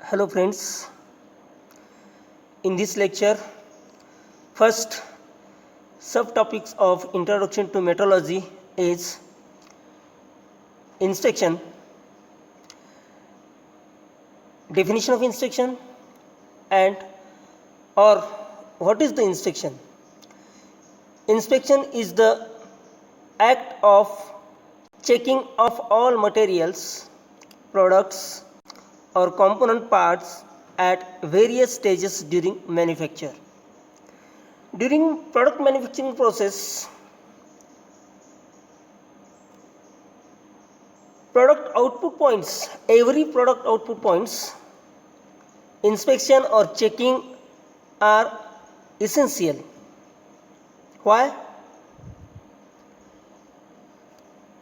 Hello friends, in this lecture, first subtopics of introduction to metrology is inspection, definition of inspection, and or what is the inspection? Inspection is the act of checking of all materials, products or component parts at various stages during manufacture. During product manufacturing process, product output points, every product output points, inspection or checking are essential. Why?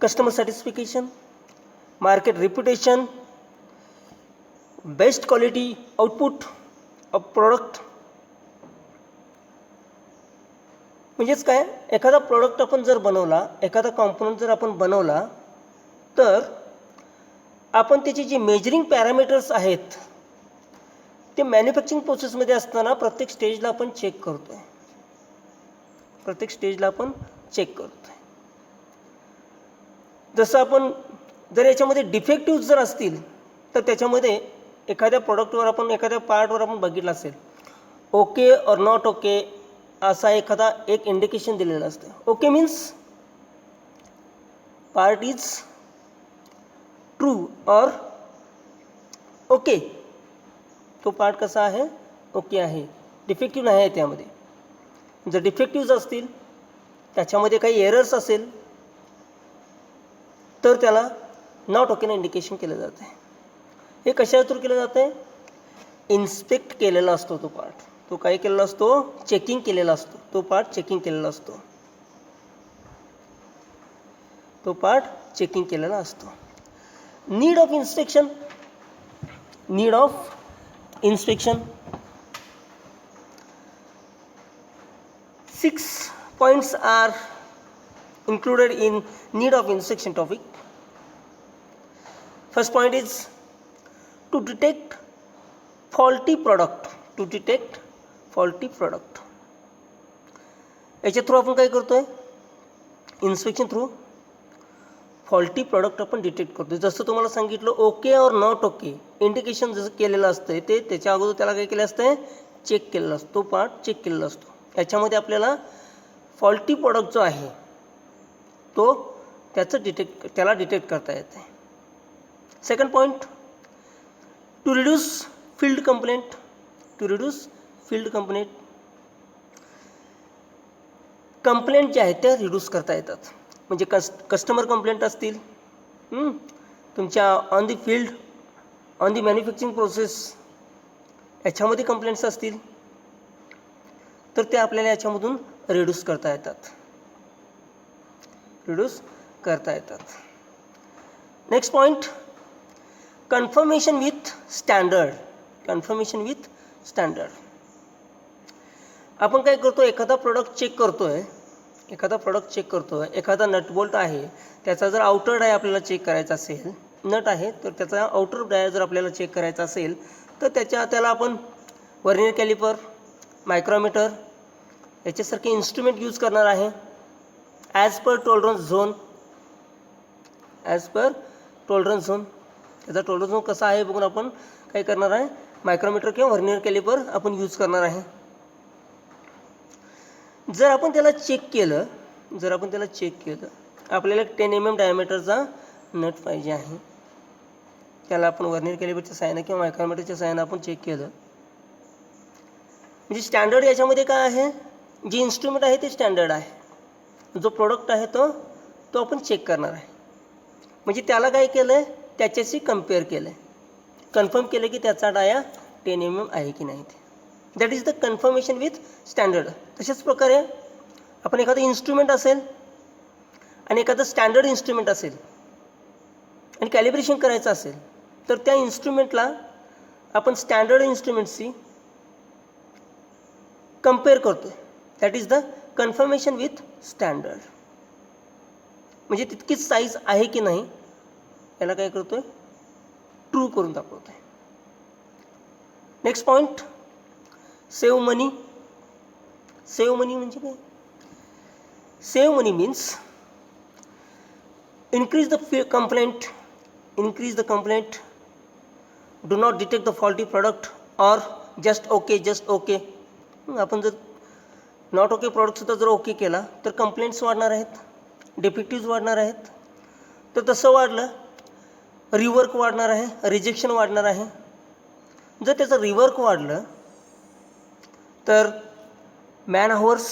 Customer satisfaction, market reputation, best quality output of product. म्हणजेच काय, एखादा product आपण जर बनवला, एखादा component जर आपण बनवला, तर आपण त्याचे जे मेजरिंग पॅरामीटर्स आहेत ते मॅन्युफॅक्चरिंग प्रोसेसमध्ये असताना प्रत्येक स्टेजला आपण चेक करतोय. जसं आपण जर याच्यामध्ये डिफेक्टिव्ह जर असतील तर त्याच्यामध्ये एखाद्या प्रोडक्टवर आपण एखाद्या पार्टवर आपण बघितलं असेल ओके और नॉट ओके असा एखादा एक इंडिकेशन दिलेलं असतं. Okay means part is true और ओके, तो पार्ट कसा आहे, ओके आहे, डिफेक्टिव्ह नाही आहे. त्यामध्ये जर डिफेक्टिव्ह असतील, त्याच्यामध्ये काही एरर्स असेल तर त्याला नॉट ओकेनं इंडिकेशन केलं जातं आहे. हे कशा थ्रू केलं जातं आहे? इन्स्पेक्ट केलेला असतो तो पार्ट, तो काय केलेला असतो, चेकिंग केलेला असतो, तो पार्ट चेकिंग केलेला असतो. Need of inspection 6 points are included in need of inspection topic. First point is to detect faulty product. याच्या थ्रू आपण काय करतोय, इन्स्पेक्शन थ्रू फॉल्टी प्रॉडक्ट आपण डिटेक्ट करतोय. जसं तुम्हाला सांगितलं ओके और नॉट ओके इंडिकेशन जसं केलेलं असतं ते त्याच्या अगोदर त्याला काय केलं असतं, चेक केलेला असतो, तो पार्ट चेक केलेला असतो. याच्यामध्ये आपल्याला फॉल्टी प्रॉडक्ट जो आहे तो त्याला डिटेक्ट करता येते. Second point, to reduce field complaint. Complaint जे आहेत त्या रिड्यूस करता येतात. म्हणजे कस्टमर कंप्लेंट असतील, तुमच्या on the field, on the manufacturing process याच्यामध्ये कंप्लेंट्स असतील तर ते आपल्याला याच्यामधून रिड्यूस करता येतात. Next point, confirmation with standard. आपण काय करतो, एखादा प्रोडक्ट चेक करतोय, एखादा नटबोल्ट आहे, त्याचा जर आउटर डाय आपल्याला चेक करायचा असेल, नट आहे तर त्याचा आउटर डाय जर आपल्याला चेक करायचा असेल तर त्याला आपण वर्नियर कॅलिपर, मायक्रोमीटर याच्यासारखे इन्स्ट्रुमेंट यूज करणार आहे. As per tolerance zone. त्याचा टॉलरन्स झोन कसा आहे बघून आपण काय करणार आहे, मायक्रोमीटर किंवा वर्नियर कॅलिपर आपण यूज करणार आहे. जर आपण त्याला चेक केलं, आपल्याला 10 mm डायमीटरचा नट पाहिजे आहे, त्याला आपण वर्नियर कॅलिपरच्या साहाय्याने किंवा मायक्रोमीटरच्या साहाय्याने आपण चेक केलं. म्हणजे स्टँडर्ड याच्यामध्ये काय आहे, जे इन्स्ट्रुमेंट आहे ते स्टँडर्ड आहे, जो प्रोडक्ट आहे तो आपण चेक करणार आहे. म्हणजे त्याला काय केलं आहे, त्याच्याशी कम्पेअर केलं आहे, कन्फर्म केलं की त्याचा डाया 10 mm आहे की नाही. That is the confirmation with standard. तशाच प्रकारे आपण एखादं इन्स्ट्रुमेंट असेल आणि एखादं स्टँडर्ड इन्स्ट्रुमेंट असेल आणि कॅलिब्रेशन करायचं असेल तर त्या इन्स्ट्रुमेंटला आपण स्टँडर्ड इन्स्ट्रुमेंटशी कम्पेअर करतोय. That is the confirmation with standard. म्हणजे तितकीच साईज आहे की नाही याला काय करतोय, ट्रू करून दाखवतोय. नेक्स्ट पॉईंट, सेव्ह मनी. सेव्ह मनी म्हणजे काय? Save money means increase the complaint, increase the complaint, do not detect the faulty product or just okay. आपण जर नॉट ओके प्रॉडक्ट सुद्धा जर ओके केला तर कंप्लेंट्स वाढणार आहेत, डिफेक्टिव्ज वाढणार आहेत. तर तसं वाढलं, रिवर्क वाढणार आहे, रिजेक्शन वाढणार आहे. जर त्याचं रिवर्क वाढलं तर man hours,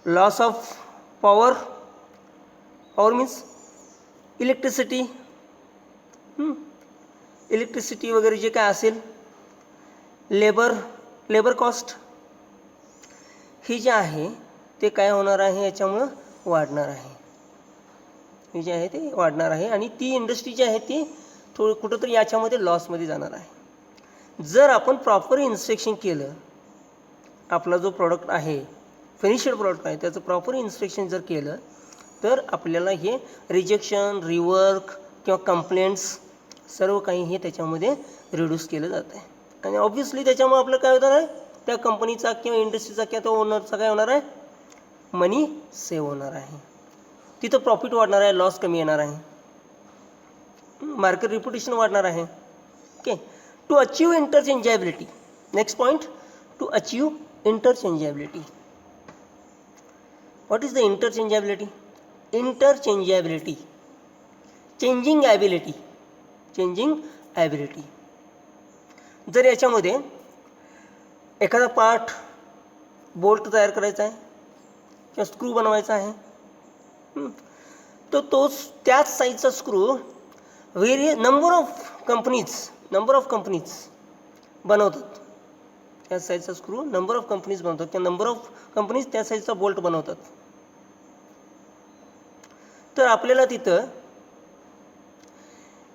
loss of power, power means electricity, electricity वगैरे जे काय असेल, लेबर कॉस्ट, हे जे आहे ते काय होणार आहे, याच्यामुळं वाढणार आहे. हे जे आहे ते वाढणार आहे आणि ती इंडस्ट्री जी आहे ती कुठंतरी याच्यामध्ये लॉसमध्ये जाणार आहे. जर आपण प्रॉपर इन्स्पेक्शन केलं, आपला जो प्रॉडक्ट आहे, फिनिश्ड प्रॉडक्ट आहे, त्याचं प्रॉपर इन्स्पेक्शन जर केलं तर आपल्याला हे रिजेक्शन, रिवर्क किंवा कंप्लेंट्स सर्व काही हे त्याच्यामध्ये रिड्यूस केलं जातं आहे. आणि ऑब्व्हियसली त्याच्यामुळे आपलं काय होणार आहे, त्या कंपनीचा किंवा इंडस्ट्रीचा किंवा तो ओनरचा काय होणार आहे, मनी सेव्ह होणार आहे. तिथं प्रॉफिट वाढणार आहे, लॉस कमी येणार आहे, मार्केट रिप्युटेशन वाढणार आहे. Okay. To achieve interchangeability. Next point, to achieve interchangeability. What is the interchangeability? Interchangeability, changing ability. जर याच्यामध्ये एखादा पार्ट, बोल्ट तयार करायचा आहे किंवा स्क्रू बनवायचा आहे, तर तोच त्याच साईजचा स्क्रू नंबर ऑफ कंपनीज बनवतात. त्याच साईजचा स्क्रू नंबर ऑफ कंपनीज बनवतात किंवा नंबर ऑफ कंपनीज त्या साईजचा बोल्ट बनवतात. तर आपल्याला तिथं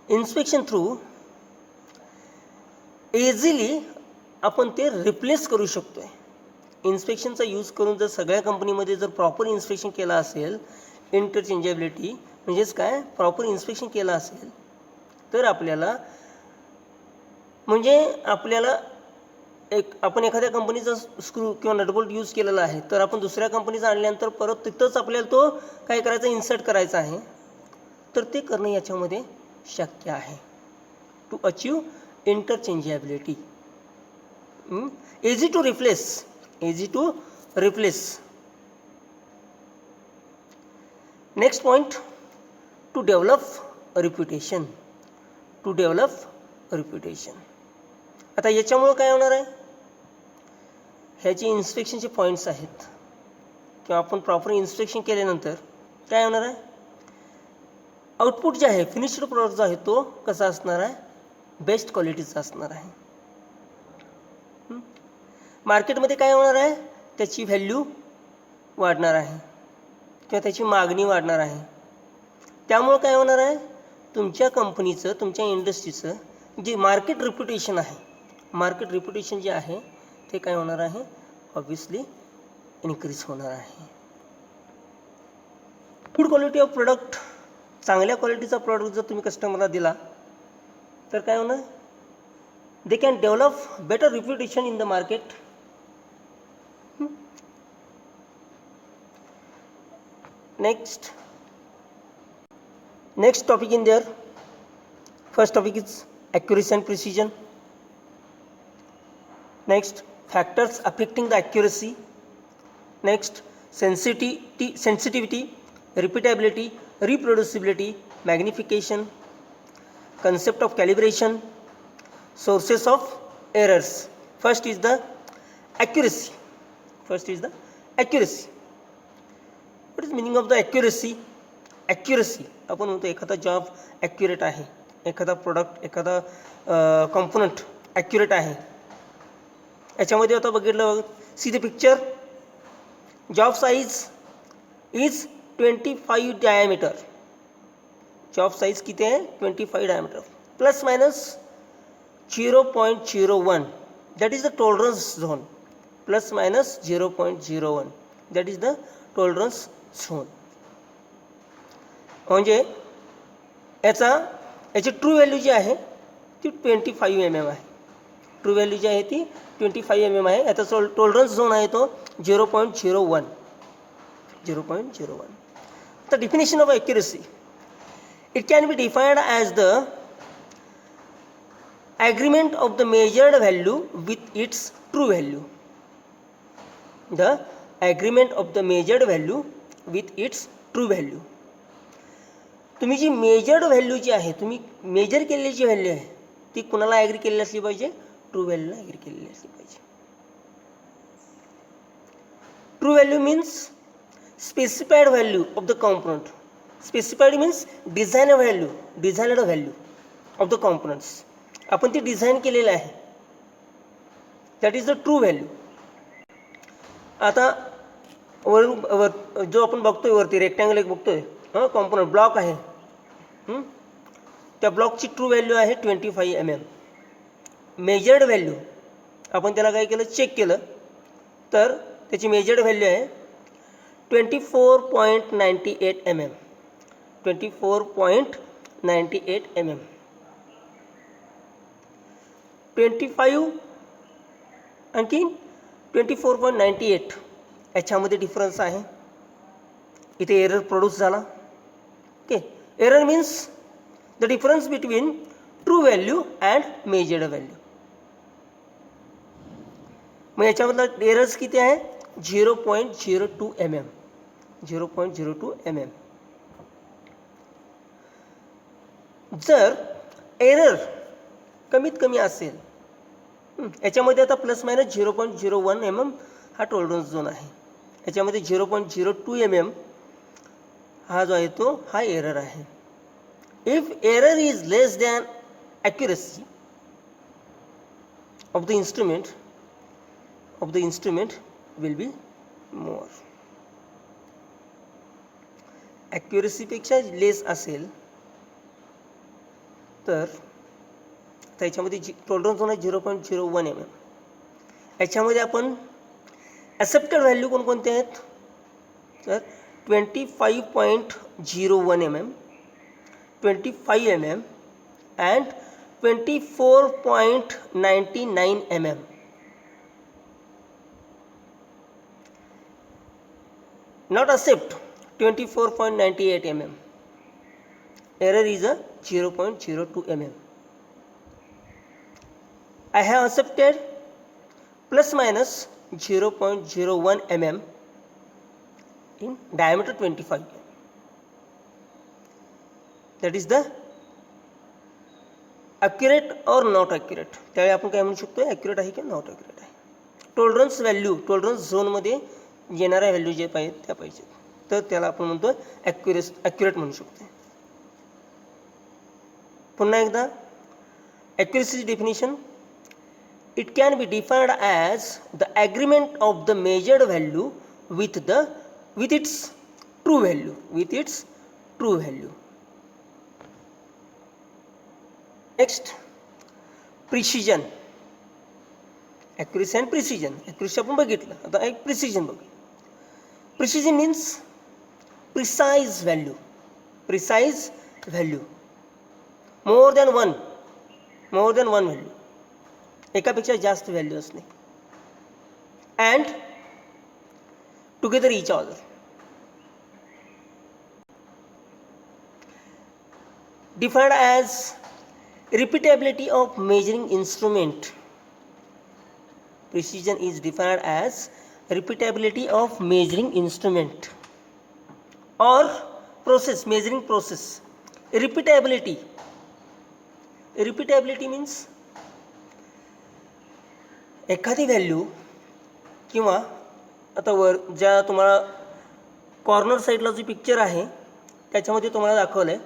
इन्स्पेक्शन थ्रू इझिली आपण ते रिप्लेस करू शकतो आहे. इन्स्पेक्शनचा यूज करून जर सगळ्या कंपनीमध्ये जर प्रॉपर इन्स्पेक्शन केलं असेल, इंटरचेंजेबिलिटी म्हणजेच काय, प्रॉपर इन्स्पेक्शन केलं असेल तर आपल्याला आपण एखाद्या कंपनीचा स्क्रू किंवा नटबोल्ट यूज केलेला आहे, तर आपण दुसऱ्या कंपनीचा आणल्यानंतर परत तिथंच आपल्याला तो काय करायचा, इन्सर्ट करायचा आहे. तर ते करणं याच्यामध्ये शक्य आहे. To achieve interchangeability, easy to replace. Next point, to develop reputation. आता याच्यामुळं काय होणार आहे, ह्याचे इन्स्पेक्शनचे पॉईंट्स आहेत किंवा आपण प्रॉपर इन्स्पेक्शन केल्यानंतर काय होणार आहे, आउटपुट जे आहे, फिनिश्ड प्रॉडक्ट जो आहे तो कसा असणार आहे, बेस्ट क्वालिटीचा असणार आहे. मार्केटमध्ये काय होणार आहे, त्याची व्हॅल्यू वाढणार आहे किंवा त्याची मागणी वाढणार आहे. त्यामुळं काय होणार आहे, तुमच्या कंपनीचं, तुमच्या इंडस्ट्रीचं जे मार्केट रिप्युटेशन जे आहे ते काय होणार आहे, ऑब्व्हियसली इन्क्रीज होणार आहे. गुड क्वालिटी ऑफ प्रोडक्ट, चांगल्या क्वालिटीचा प्रोडक्ट जर तुम्ही कस्टमरला दिला तर काय होणार, they can develop better reputation in the market. Next topic in there, first topic is accuracy and precision. Next, factors affecting the accuracy. Next, sensitivity, repeatability, reproducibility, magnification, concept of calibration, sources of errors. First is the accuracy. What is meaning of the accuracy? Accuracy, आपण म्हणतो एखादा job accurate आहे, एखादा product, एखादा component accurate आहे. याच्यामध्ये आता बघितलं, see the picture, job size is 25 diameter. Job size किती आहे, 25 diameter, plus minus 0.01, that is the tolerance zone. Plus minus 0.01, that is the tolerance zone. म्हणजे याची ट्रू व्हॅल्यू जी आहे ती 25 mm आहे. ट्रू व्हॅल्यू जी आहे ती 25 mm आहे. याचा टॉलरन्स झोन आहे तो 0.01. The definition of accuracy. It can be defined as the agreement of the measured value with its true value. The agreement of the measured value with its true value. तुम्ही जी measured value जी आहे, तुम्ही major केलेली जी value आहे ती कुणाला agree केलेली असली पाहिजे? ट्रू व्हॅल्यूला ॲग्री केलेली असली पाहिजे. True value means specified value of the component. Specified means design value of the components. आपण ती डिझाईन केलेलं आहे, that is the true value. आता जो आपण बघतोय वरती रेक्टँगल एक बघतोय, कॉम्पोनंट ब्लॉक आहे, त्या ब्लॉकची ट्रू व्हॅल्यू आहे 25 mm. मेजर्ड व्हॅल्यू आपण त्याला काय केलं, चेक केलं, तर त्याची मेजर्ड व्हॅल्यू आहे 24.98 mm. 24.98 mm. 25 आणखी 24.98 याच्यामध्ये डिफरन्स आहे. इथे एरर प्रोड्यूस झाला. Okay, error means the difference between true value and measured value. मग याच्यामधला एरर्स किती आहे? 0.02 mm. 0.02 mm. जर एरर कमीत कमी असेल, याच्यामध्ये आता प्लस मायनस 0.01 mm हा टॉलरन्स झोन आहे. याच्यामध्ये 0.02 mm हा जो आहे तो हा एरर आहे. If error is less than accuracy of the instrument will be more. accuracy पेक्षा लेस असेल तर त्याच्यामध्ये टॉलरन्स झोन आहे 0.01 mm. याच्यामध्ये आपण ॲक्सेप्टेड व्हॅल्यू कोणकोणते आहेत? तर 25.01 mm, 25 mm and 24.99 mm. Not accept 24.98 mm. Error is a 0.02 mm. I have accepted plus minus 0.01 mm in diameter 25. That is the accurate or not accurate. त्यावेळी आपण काय म्हणू शकतो, ॲक्युरेट आहे की नॉट ॲक्युरेट आहे. टॉलरन्स व्हॅल्यू, टॉलरन्स झोनमध्ये येणाऱ्या व्हॅल्यू जे पाहिजेत त्या पाहिजेत, तर त्याला आपण म्हणतो ॲक्युरेट म्हणू शकतो. पुन्हा एकदा ॲक्युरेसीची definition. It can be defined as the agreement of the measured value with its true value. Next, precision. Accuracy and precision. Accuracy आपण बघितलं, आता एक प्रिसिजन बघू. Precision means precise value. More than one value, एकापेक्षा जास्त value असणे. And together each other. Defined as repeatability of measuring instrument. Precision is defined as repeatability of measuring instrument or measuring process. Repeatability means एखादी value किंवा आता वर ज्या तुम्हाला corner साईडला जो पिक्चर आहे त्याच्यामध्ये तुम्हाला दाखवलं आहे,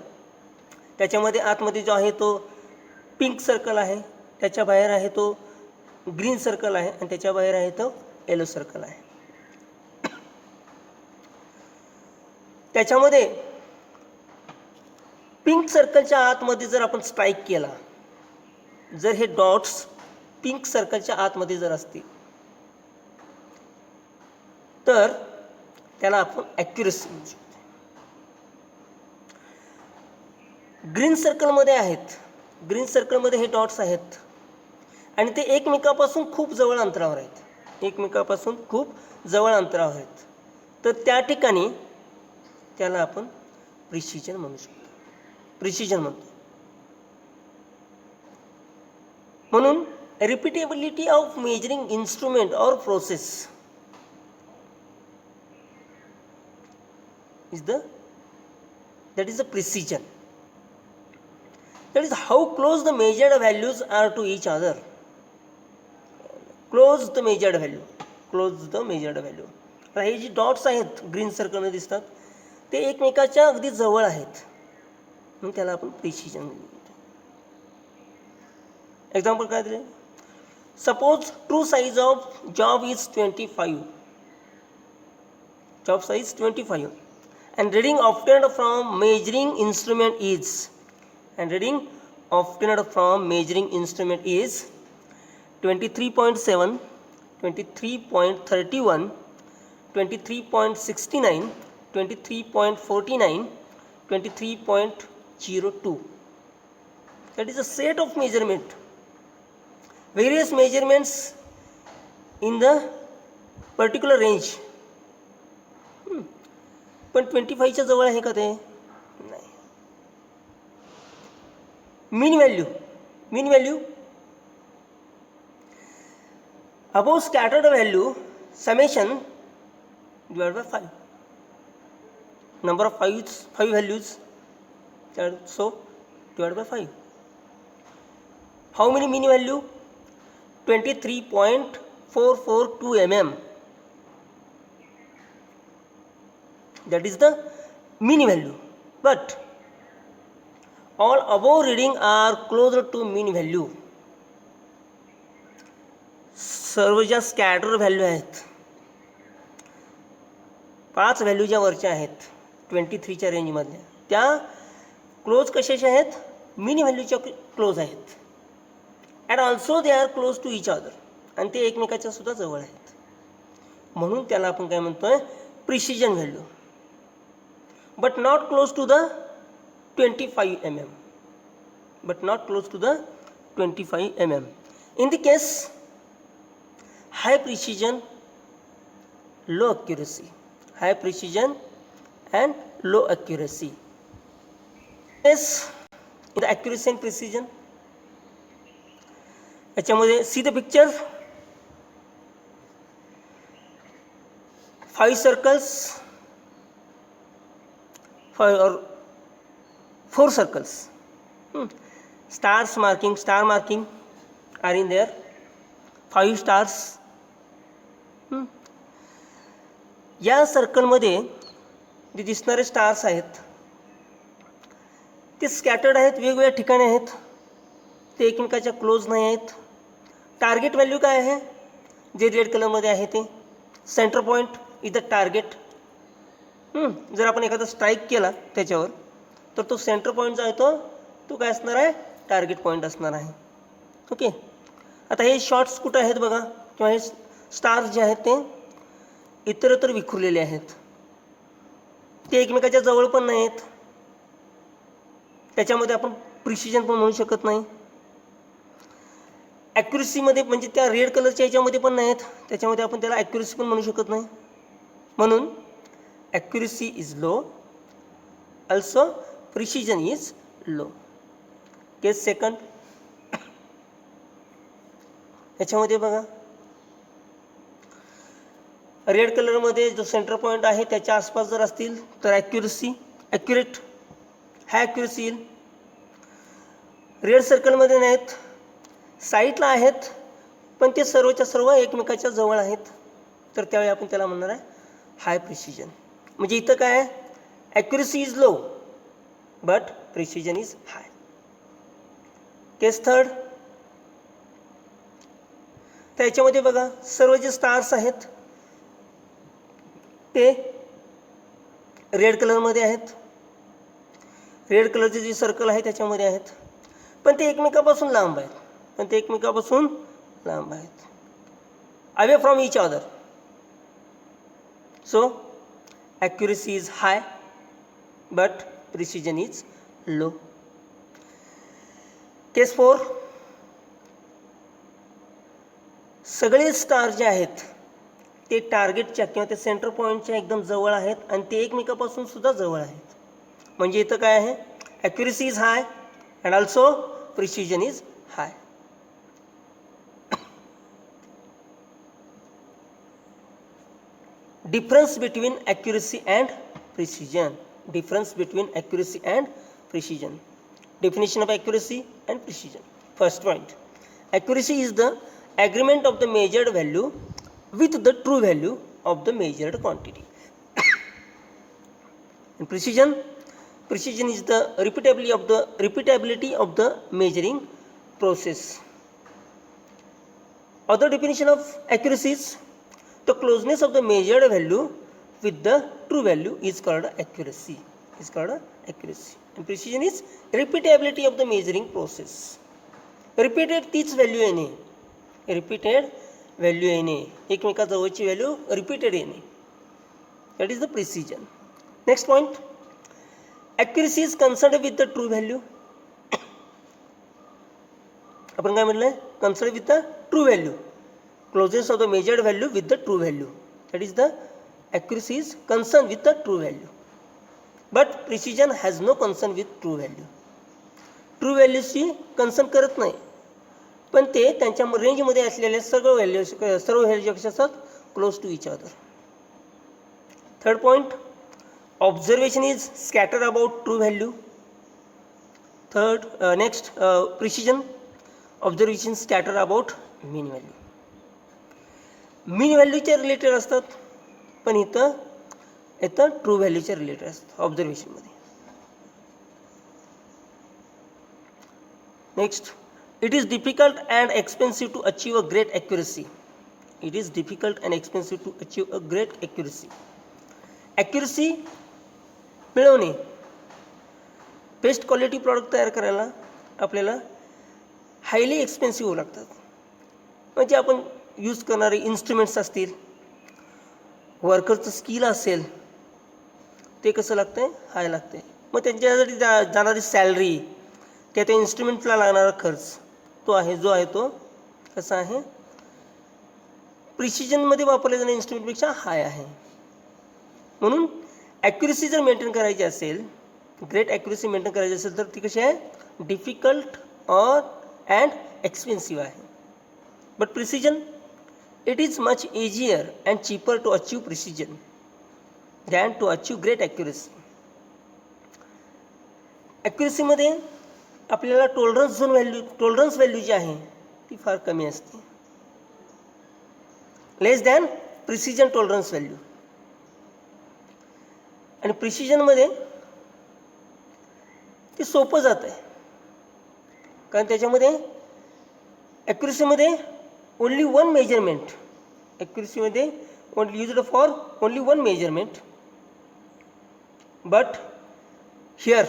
त्याच्यामध्ये आतमध्ये जो आहे तो पिंक सर्कल आहे, त्याच्या बाहेर आहे तो ग्रीन सर्कल आहे आणि त्याच्या बाहेर आहे तो येलो सर्कल आहे. त्याच्यामध्ये पिंक सर्कलच्या आतमध्ये जर आपण स्ट्राईक केला, जर हे डॉट्स पिंक सर्कलच्या आतमध्ये जर असतील तर त्याला आपण ॲक्युरेसी म्हणू शकतो. ग्रीन सर्कलमध्ये हे डॉट्स आहेत, आणि ते एकमेकापासून खूप जवळ अंतरावर आहेत, एकमेकापासून खूप जवळ अंतरावर आहेत, तर त्या ठिकाणी त्याला आपण प्रिसिजन म्हणू शकतो, प्रिसिजन म्हणतो. म्हणून रिपीटेबिलिटी ऑफ मेजरिंग इन्स्ट्रुमेंट और process is that is the precision. That is how close the measured values are to each other. Close the measured value, close the measured value. हे जी dots आहेत green सर्कलमध्ये दिसतात ते एकमेकाच्या अगदी जवळ आहेत, म्हणून त्याला आपण प्रिसिजन म्हणतो. एक्झाम्पल काय दिले? Suppose true size of job is 25, job size 25 and reading obtained from measuring instrument is, and reading obtained from measuring instrument is 23.7, 23.31, 23.69, 23.49, 23.02. That is a set of measurement, various measurements in the particular range. पण 25च्या जवळ आहे का ते? नाही. Mean value above scattered value summation divide by 5, number of 5 values, so divide by 5. How many mean value? 23.442 mm. That is the mean value, but all above reading are closer to mean value. सर्व ज्या scatter value आहेत, 5 value ज्या वरच्या आहेत 23च्या रेंजमधल्या, त्या close कशाच्या आहेत? मीन व्हॅल्यूच्या क्लोज आहेत. And also they are close to each other, आणि ते एकमेकाच्या सुद्धा जवळ आहेत, म्हणून त्याला आपण काय म्हणतोय? Precision value. But not close to the 25 mm, but not close to the 25 mm. In the case high precision, low accuracy, high precision and low accuracy. Yes, in the accuracy and precision, याच्यामध्ये see the picture, 5 circles, 5 or 4 circles, star marking are in there, 5 stars. या सर्कलमध्ये जे दिसणारे stars आहेत ते scattered आहेत, वेगवेगळ्या ठिकाणी आहेत, ते एकमेकाच्या क्लोज नाही आहेत. टार्गेट व्हॅल्यू काय आहे? जे रेड कलरमध्ये आहे ते centre point is the target. जर आपण एखादा स्ट्राईक केला त्याच्यावर तर तो सेंटर पॉईंट जो आहे तो काय असणार आहे? टार्गेट पॉईंट असणार आहे. ओके. आता हे शॉट्स कुठं आहेत बघा, किंवा हे स्टार्स जे आहेत ते इतरत्र विखुरलेले आहेत, ते एकमेकाच्या जवळ पण नाही आहेत, त्याच्यामध्ये आपण प्रिसिजन पण म्हणू शकत नाही. ॲक्युरसीमध्ये म्हणजे त्या रेड कलरच्या याच्यामध्ये पण नाही आहेत, त्याच्यामध्ये आपण त्याला ॲक्युरसी पण म्हणू शकत नाही. म्हणून accuracy is low, also precision is low. Case second, याच्यामध्ये बघा रेड कलरमध्ये जो सेंटर पॉईंट आहे त्याच्या आसपास जर असतील तर ॲक्युरेट हाय ॲक्युरसी येईल. रेड सर्कलमध्ये नाहीत, साईटला आहेत, पण ते सर्वच्या सर्व एकमेकाच्या जवळ आहेत, तर त्यावेळी आपण त्याला म्हणणार आहे हाय प्रिसिजन. म्हणजे इथं काय आहे? Accuracy is low but precision is hi. Case third, तर याच्यामध्ये बघा सर्व जे स्टार्स आहेत ते रेड कलरमध्ये आहेत, रेड कलरचे जे सर्कल आहे त्याच्यामध्ये आहेत, पण ते एकमेकापासून लांब आहेत, away from each other. So accuracy is high but precision is low. Case 4, सगळे स्टार जे आहेत ते टार्गेटच्या किंवा ते सेंटर पॉईंटच्या एकदम जवळ आहेत आणि ते एकमेकापासून सुद्धा जवळ आहेत. म्हणजे इथं काय आहे, accuracy is hi and also precision is hi. Difference between accuracy and precision. Difference between accuracy and precision. Definition of accuracy and precision. First point. Accuracy is the agreement of the measured value with the true value of the measured quantity. And precision. Precision is the repeatability of the measuring process. Other definition of accuracy is the closeness of the measured value with the true value is called accuracy. And precision is repeatability of the measuring process. Repeated तीच value येणे, repeated value येणे, एकमेकाजवळची value repeated येणे, that is the precision. Next point, accuracy is concerned with the true value. आपण काय म्हटलं, concerned with the true value, closeness of the measured value with the true value, that is the accuracy is concerned with the true value, but precision has no concern with true value. True व्हॅल्यूशी concern करत नाही, पण ते त्यांच्या रेंजमध्ये असलेले सर्व value असतात close to each other. Third point, observation is scatter about true value. Next precision, observation scatter about mean value. Mean व्हॅल्यूच्या रिलेटेड असतात, पण इथं ट्रू व्हॅल्यूच्या रिलेटेड असतात ऑब्झर्वेशनमध्ये. Next, it is difficult and expensive to achieve a great accuracy. It is difficult and expensive to achieve a great accuracy. Accuracy मिळवणे, best quality product तयार करायला आपल्याला हायली एक्सपेन्सिव्ह होऊ लागतात. म्हणजे आपण यूज करणारे इन्स्ट्रुमेंट्स असतील, वर्करचं स्किल असेल, ते कसं लागतं आहे, हाय लागतं आहे. मग त्यांच्यासाठी जाणारी सॅलरी, त्या इन्स्ट्रुमेंटला लागणारा खर्च तो कसा आहे, प्रिसिजनमध्ये वापरले जाणाऱ्या इन्स्ट्रुमेंटपेक्षा हाय आहे. म्हणून ॲक्युरेसी जर मेंटेन करायची असेल, ग्रेट ॲक्युरेसी मेंटेन करायची असेल, तर ती कशी आहे, डिफिकल्ट अँड एक्सपेन्सिव्ह आहे. But precision, it is much easier and cheaper to achieve precision than to achieve great accuracy. ॲक्युरेसीमध्ये आपल्याला टॉलरन्स व्हॅल्यू जी आहे ती फार कमी असते, लेस दॅन प्रिसिजन टॉलरन्स व्हॅल्यू. आणि प्रिसिजनमध्ये ते सोपं जात आहे, कारण त्याच्यामध्ये ॲक्युरेसीमध्ये only one measurement, accuracy मध्ये only used for only one measurement, but here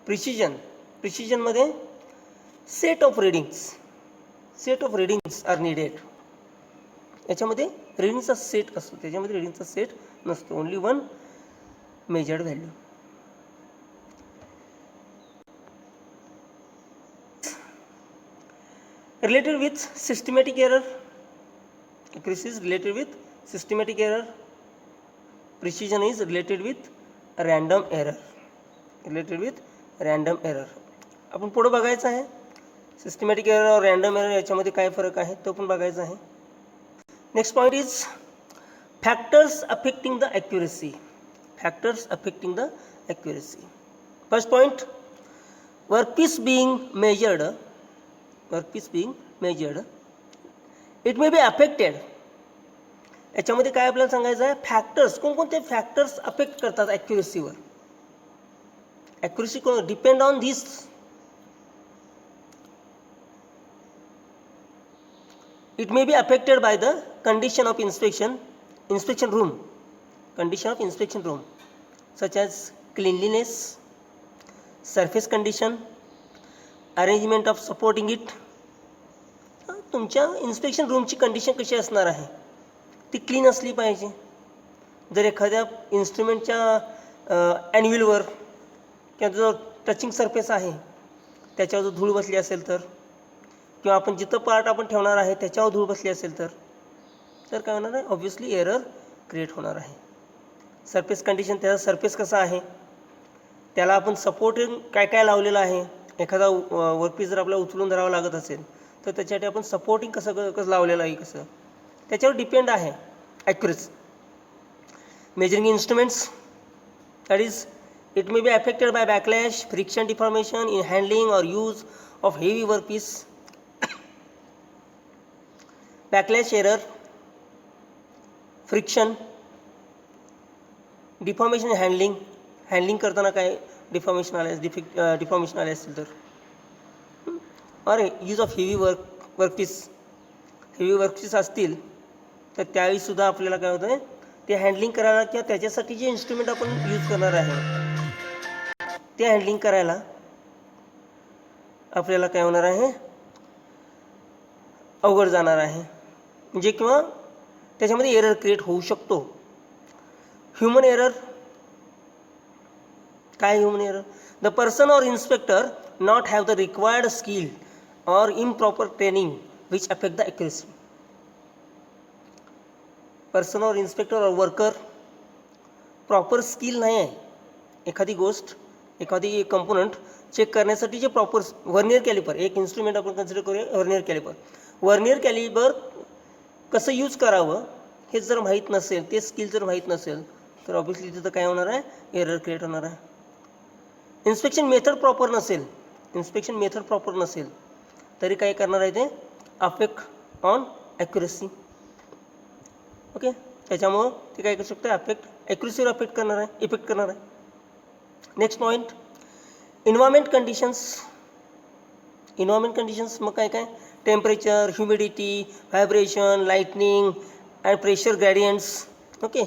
precision मध्ये set of readings are needed. याच्यामध्ये रिडिंगचा सेट असतो, त्याच्यामध्ये रिडिंगचा सेट नसतो, only one measured value. Related with systematic error. Accuracy is related with systematic error. Precision is related with random error. आपण पुढे बघायचं आहे, systematic error और रँडम एरर याच्यामध्ये काय फरक आहे तो पण बघायचा आहे. Next point is factors affecting the accuracy. First point, workpiece being measured, it may be affected. याच्यामध्ये काय आपल्याला सांगायचं आहे, फॅक्टर्स, कोणकोणते फॅक्टर्स अफेक्ट करतात ॲक्युरेसीवर. Accuracy depend on this. It may be affected by the condition of inspection room, such as cleanliness, surface condition, arrangement of supporting it. तुमच्या inspection रूमची कंडिशन कशी असणार आहे, ती क्लीन असली पाहिजे. जर एखाद्या इन्स्ट्रुमेंटच्या ॲन्युअलवर किंवा जो टचिंग सरफेस आहे त्याच्यावर जर धूळ बसली असेल तर, किंवा आपण जिथं पार्ट आपण ठेवणार आहे त्याच्यावर धूळ बसली असेल तर काय होणार आहे, ऑब्व्हियसली एरर क्रिएट होणार आहे. सरफेस कंडिशन, त्याचा सरफेस कसा आहे, त्याला आपण सपोर्टिंग काय काय लावलेलं आहे. एखादा वर्कपीस जर आपल्याला उचलून धरावं लागत असेल तर त्याच्यासाठी आपण सपोर्टिंग कसं लावलेलं आहे, कसं त्याच्यावर डिपेंड आहे accuracy. Measuring instruments, that is it may be affected by backlash, friction, deformation in handling or use of heavy workpiece. Backlash error, friction, deformation in handling करताना काय डिफॉर्मेशन आले असेल तर, और यूज ऑफ हेवी वर्कपीस असतील तर त्यावेळीसुद्धा आपल्याला काय होतं आहे, ते हँडलिंग करायला किंवा त्याच्यासाठी जे इन्स्ट्रुमेंट आपण यूज करणार आहे ते हँडलिंग करायला आपल्याला काय होणार आहे, अवघड जाणार आहे. म्हणजे किंवा त्याच्यामध्ये एरर क्रिएट होऊ शकतो. ह्युमन एरर, काय human error, the person or inspector not have the required skill or improper training which affect the accuracy. Person or inspector or worker proper skill नाही आहे, एखादी कंपोनंट चेक करण्यासाठी जे proper vernier caliper, एक instrument आपण consider करूया vernier caliper कसं use करावं हे जर माहीत नसेल, ते स्किल जर माहीत नसेल तर ऑब्व्हियसली तिथं काय होणार आहे, एरर क्रिएट होणार आहे. इन्स्पेक्शन मेथड प्रॉपर नसेल तरी काय करणार आहे, ते अफेक्ट ऑन ॲक्युरेसी. ओके, त्याच्यामुळं ते काय करू शकतं, ॲक्युरेसीवर इफेक्ट करणार आहे. नेक्स्ट पॉईंट, इन्व्हायरमेंट कंडिशन्स मग काय temperature, humidity, vibration, lightning and pressure gradients. Okay,